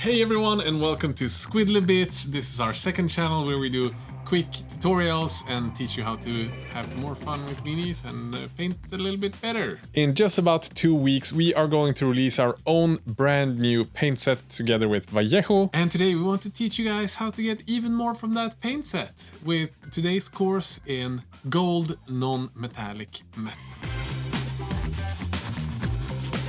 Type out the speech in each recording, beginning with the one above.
Hey everyone and welcome to Squidly Bits. This is our second channel where we do quick tutorials and teach you how to have more fun with minis and paint a little bit better. In just about 2 weeks we are going to release our own brand new paint set together with Vallejo. And today we want to teach you guys how to get even more from that paint set with today's course in gold non-metallic metal.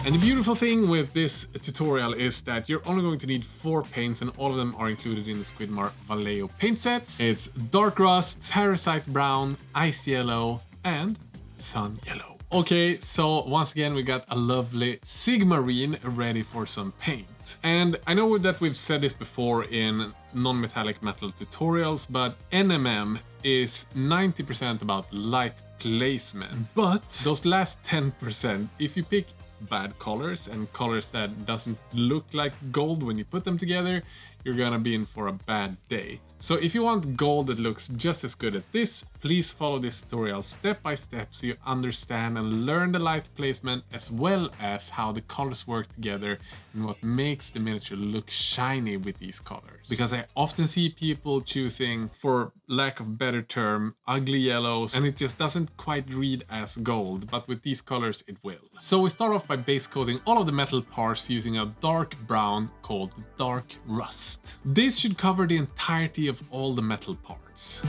And the beautiful thing with this tutorial is that you're only going to need 4 paints and all of them are included in the Squidmar Vallejo paint sets. It's Dark Rust, Parasite Brown, Ice Yellow, and Sun Yellow. Okay, so once again we got a lovely Sigmarine ready for some paint. And I know that we've said this before in non-metallic metal tutorials, but NMM is 90% about light placement. But those last 10%, if you pick bad colors and colors that doesn't look like gold when you put them together, you're gonna be in for a bad day. So if you want gold that looks just as good as this, please follow this tutorial step by step so you understand and learn the light placement as well as how the colors work together and what makes the miniature look shiny with these colors. Because I often see people choosing, for lack of better term, ugly yellows, and it just doesn't quite read as gold, but with these colors it will. So we start off by base coating all of the metal parts using a dark brown called Dark Rust. This should cover the entirety of all the metal parts.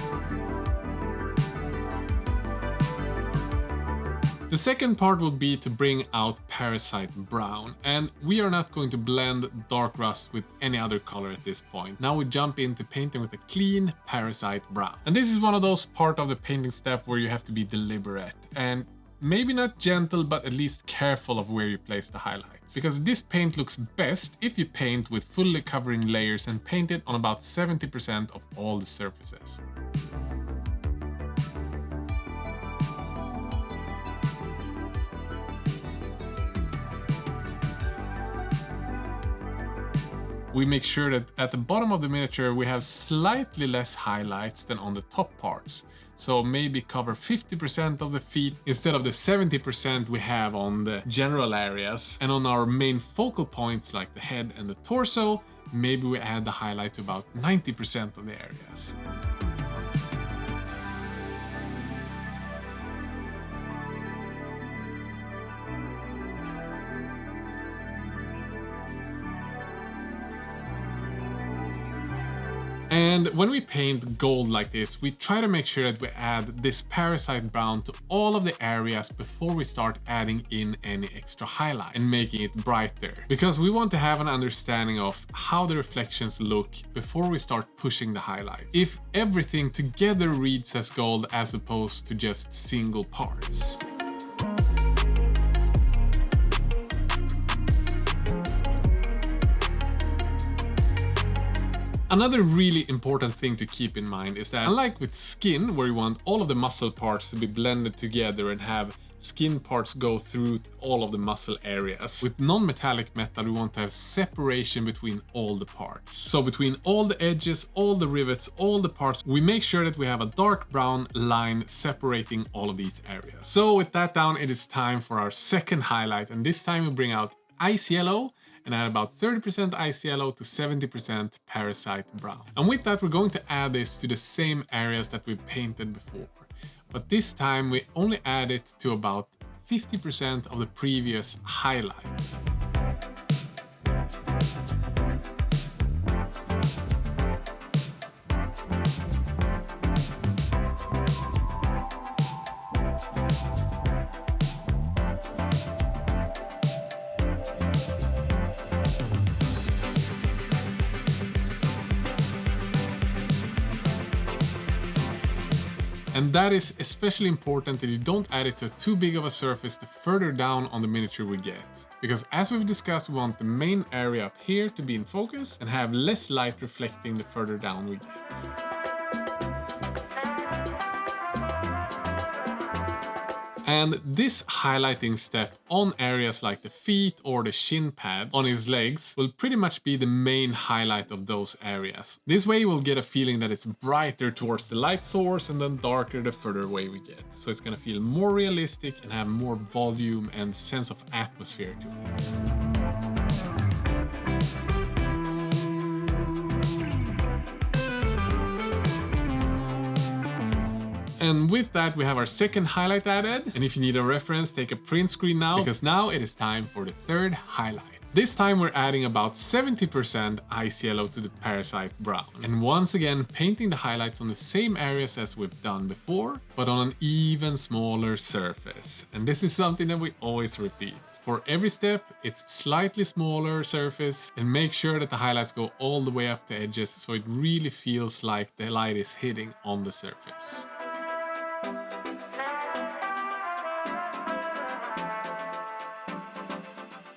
The second part will be to bring out Parasite Brown, and we are not going to blend Dark Rust with any other color at this point. Now we jump into painting with a clean Parasite Brown. And this is one of those parts of the painting step where you have to be deliberate and maybe not gentle, but at least careful of where you place the highlights. Because this paint looks best if you paint with fully covering layers and paint it on about 70% of all the surfaces. We make sure that at the bottom of the miniature we have slightly less highlights than on the top parts. So maybe cover 50% of the feet instead of the 70% we have on the general areas. And on our main focal points like the head and the torso, maybe we add the highlight to about 90% of the areas. And when we paint gold like this, we try to make sure that we add this Parasite Brown to all of the areas before we start adding in any extra highlights and making it brighter. Because we want to have an understanding of how the reflections look before we start pushing the highlights. If everything together reads as gold as opposed to just single parts. Another really important thing to keep in mind is that unlike with skin, where you want all of the muscle parts to be blended together and have skin parts go through all of the muscle areas, with non-metallic metal we want to have separation between all the parts. So between all the edges, all the rivets, all the parts, we make sure that we have a dark brown line separating all of these areas. So with that down, it is time for our second highlight, and this time we bring out Ice Yellow and add about 30% Ice Yellow to 70% Parasite Brown. And with that, we're going to add this to the same areas that we painted before. But this time, we only add it to about 50% of the previous highlight. And that is especially important that you don't add it to too big of a surface the further down on the miniature we get. Because as we've discussed, we want the main area up here to be in focus and have less light reflecting the further down we get. And this highlighting step on areas like the feet or the shin pads on his legs will pretty much be the main highlight of those areas. This way we'll get a feeling that it's brighter towards the light source and then darker the further away we get. So it's gonna feel more realistic and have more volume and sense of atmosphere to it. And with that, we have our second highlight added. And if you need a reference, take a print screen now, because now it is time for the third highlight. This time we're adding about 70% ice yellow to the Parasite brown. And once again, painting the highlights on the same areas as we've done before, but on an even smaller surface. And this is something that we always repeat. For every step, it's slightly smaller surface, and make sure that the highlights go all the way up the edges so it really feels like the light is hitting on the surface.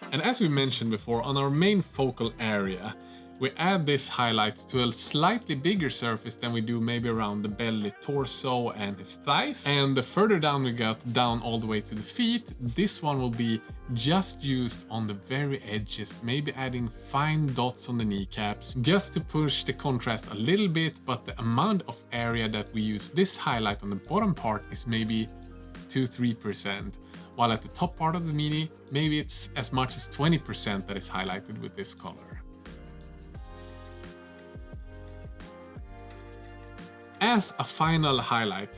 And as we mentioned before, on our main focal area, we add this highlight to a slightly bigger surface than we do maybe around the belly, torso and his thighs. And the further down we got, down all the way to the feet, this one will be just used on the very edges, maybe adding fine dots on the kneecaps, just to push the contrast a little bit, but the amount of area that we use this highlight on the bottom part is maybe 2-3%. While at the top part of the mini, maybe it's as much as 20% that is highlighted with this color. As a final highlight,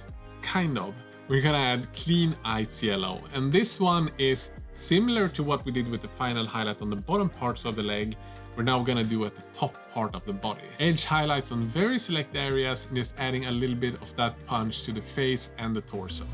we're gonna add clean ice yellow. And this one is similar to what we did with the final highlight on the bottom parts of the leg. We're now gonna do at the top part of the body. Edge highlights on very select areas, and just adding a little bit of that punch to the face and the torso.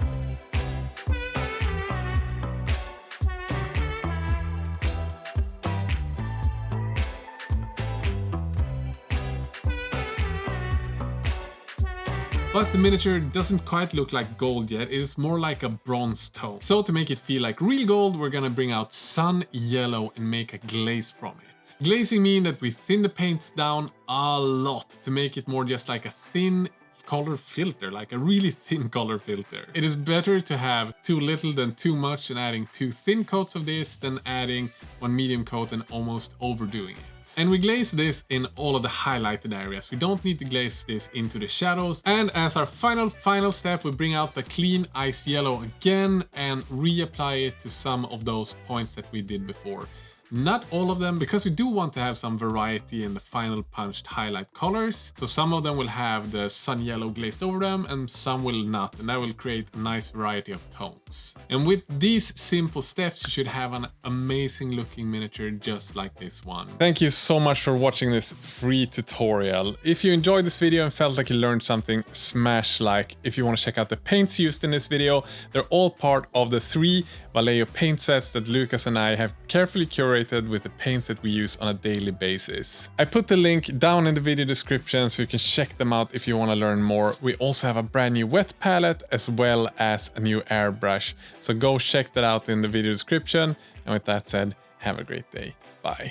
But the miniature doesn't quite look like gold yet, it is more like a bronze tone. So to make it feel like real gold, we're gonna bring out sun yellow and make a glaze from it. Glazing means that we thin the paints down a lot to make it more just like a thin color filter, like a really thin color filter. It is better to have too little than too much, and adding 2 thin coats of this than adding 1 medium coat and almost overdoing it. And we glaze this in all of the highlighted areas. We don't need to glaze this into the shadows. And as our final step, we bring out the clean ice yellow again and reapply it to some of those points that we did before. Not all of them, because we do want to have some variety in the final punched highlight colors. So some of them will have the sun yellow glazed over them and some will not, and that will create a nice variety of tones. And with these simple steps, you should have an amazing looking miniature just like this one. Thank you so much for watching this free tutorial. If you enjoyed this video and felt like you learned something, smash like. If you want to check out the paints used in this video, they're all part of the 3 Vallejo paint sets that Lucas and I have carefully curated with the paints that we use on a daily basis. I put the link down in the video description so you can check them out if you want to learn more. We also have a brand new wet palette as well as a new airbrush. So go check that out in the video description. And with that said, have a great day. Bye.